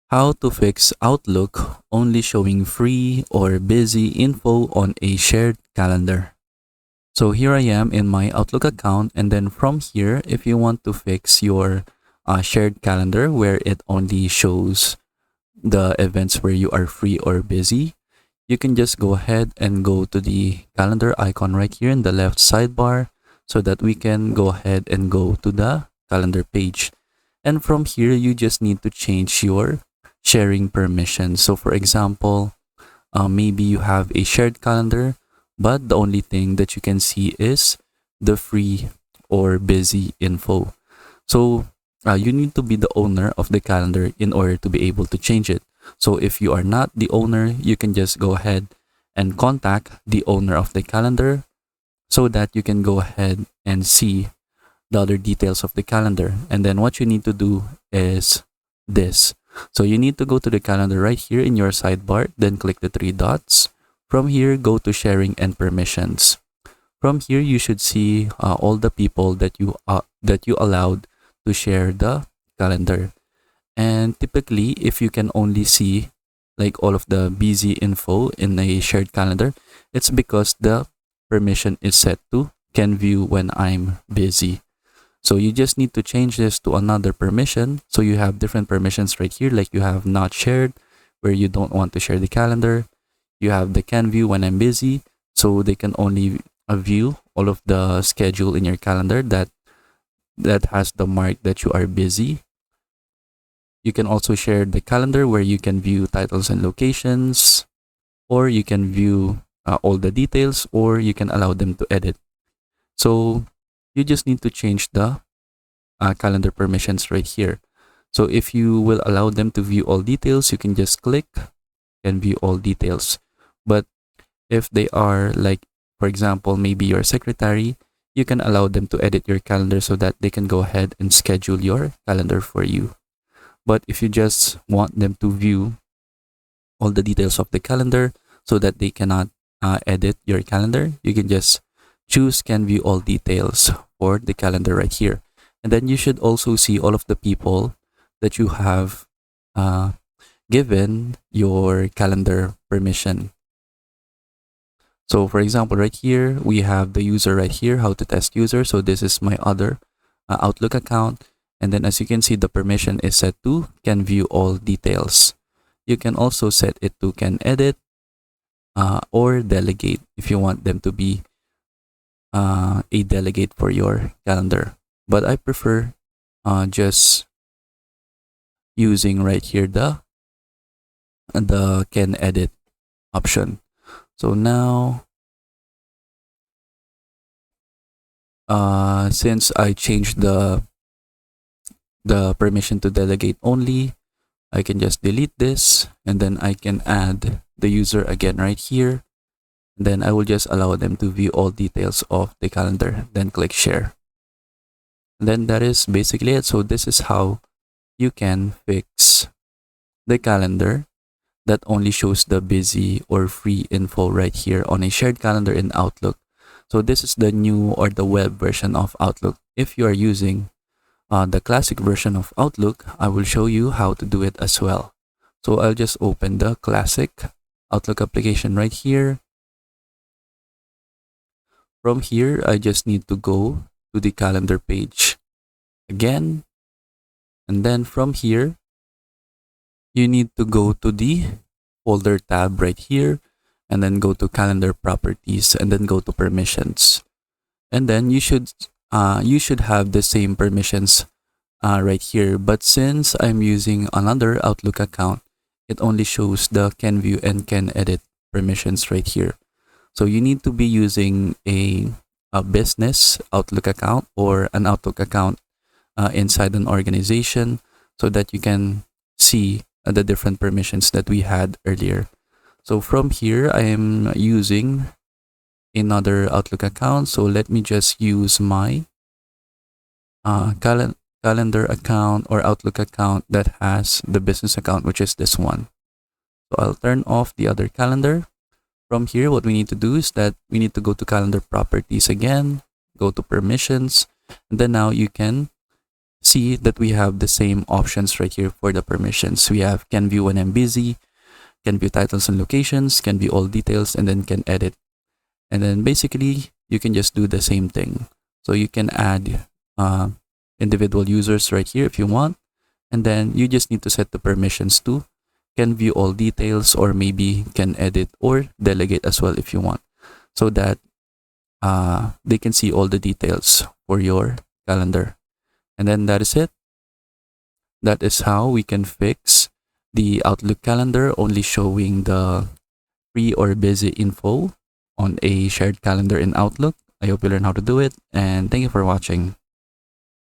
How to fix Outlook only showing free or busy info on a shared calendar. So here I am in my Outlook account, and then from here, if you want to fix your shared calendar where it only shows the events where you are free or busy, you can just go ahead and go to the calendar icon right here in the left sidebar so that we can go ahead and go to the calendar page. And from here, you just need to change your sharing permissions. So for example, maybe you have a shared calendar, but the only thing that you can see is the free or busy info. So you need to be the owner of the calendar in order to be able to change it. So if you are not the owner, you can just go ahead and contact the owner of the calendar so that you can go ahead and see the other details of the calendar. And then what you need to do is this. So you need to go to the calendar right here in your sidebar, then click the three dots. From here, go to sharing and permissions. From here, you should see all the people that you allowed to share the calendar. And typically, if you can only see like all of the busy info in a shared calendar, it's because the permission is set to can view when I'm busy. So you just need to change this to another permission. So you have different permissions right here, like you have not shared, where you don't want to share the calendar. You have the can view when I'm busy, so they can only view all of the schedule in your calendar that has the mark that you are busy. You can also share the calendar where you can view titles and locations, or you can view all the details, or you can allow them to edit. So you just need to change the calendar permissions right here. So if you will allow them to view all details, you can just click and view all details. But if they are like, for example, maybe your secretary, you can allow them to edit your calendar so that they can go ahead and schedule your calendar for you. But if you just want them to view all the details of the calendar so that they cannot edit your calendar, you can just choose can view all details for the calendar right here. And then you should also see all of the people that you have given your calendar permission. So for example, right here, we have the user right here, how to test user. So this is my other Outlook account. And then as you can see, the permission is set to can view all details. You can also set it to can edit or delegate if you want them to be a delegate for your calendar. But I prefer just using right here the can edit option. So now, since I changed the permission to delegate only, I can just delete this, and then I can add the user again right here. Then I will just allow them to view all details of the calendar, then click share. And then that is basically it. So this is how you can fix the calendar that only shows the busy or free info right here on a shared calendar in Outlook. So this is the new or the web version of Outlook. If you are using the classic version of Outlook, I will show you how to do it as well. So I'll just open the classic Outlook application right here. From here, I just need to go to the calendar page again. And then from here, you need to go to the folder tab right here, and then go to calendar properties, and then go to permissions. And then you should have the same permissions right here. But since I'm using another Outlook account, it only shows the can view and can edit permissions right here. So you need to be using a business Outlook account or an Outlook account inside an organization so that you can see the different permissions that we had earlier. So from here, I am using another Outlook account. So let me just use my calendar account or Outlook account that has the business account, which is this one. So I'll turn off the other calendar. From here, what we need to do is that we need to go to calendar properties again, go to permissions, and then now you can see that we have the same options right here for the permissions. We have can view when I'm busy, can view titles and locations, can view all details, and then can edit. And then basically you can just do the same thing. So you can add individual users right here if you want, and then you just need to set the permissions to can view all details, or maybe can edit or delegate as well if you want, so that they can see all the details for your calendar. And then that is it. That is how we can fix the Outlook calendar only showing the free or busy info on a shared calendar in Outlook. I hope you learn how to do it, and thank you for watching.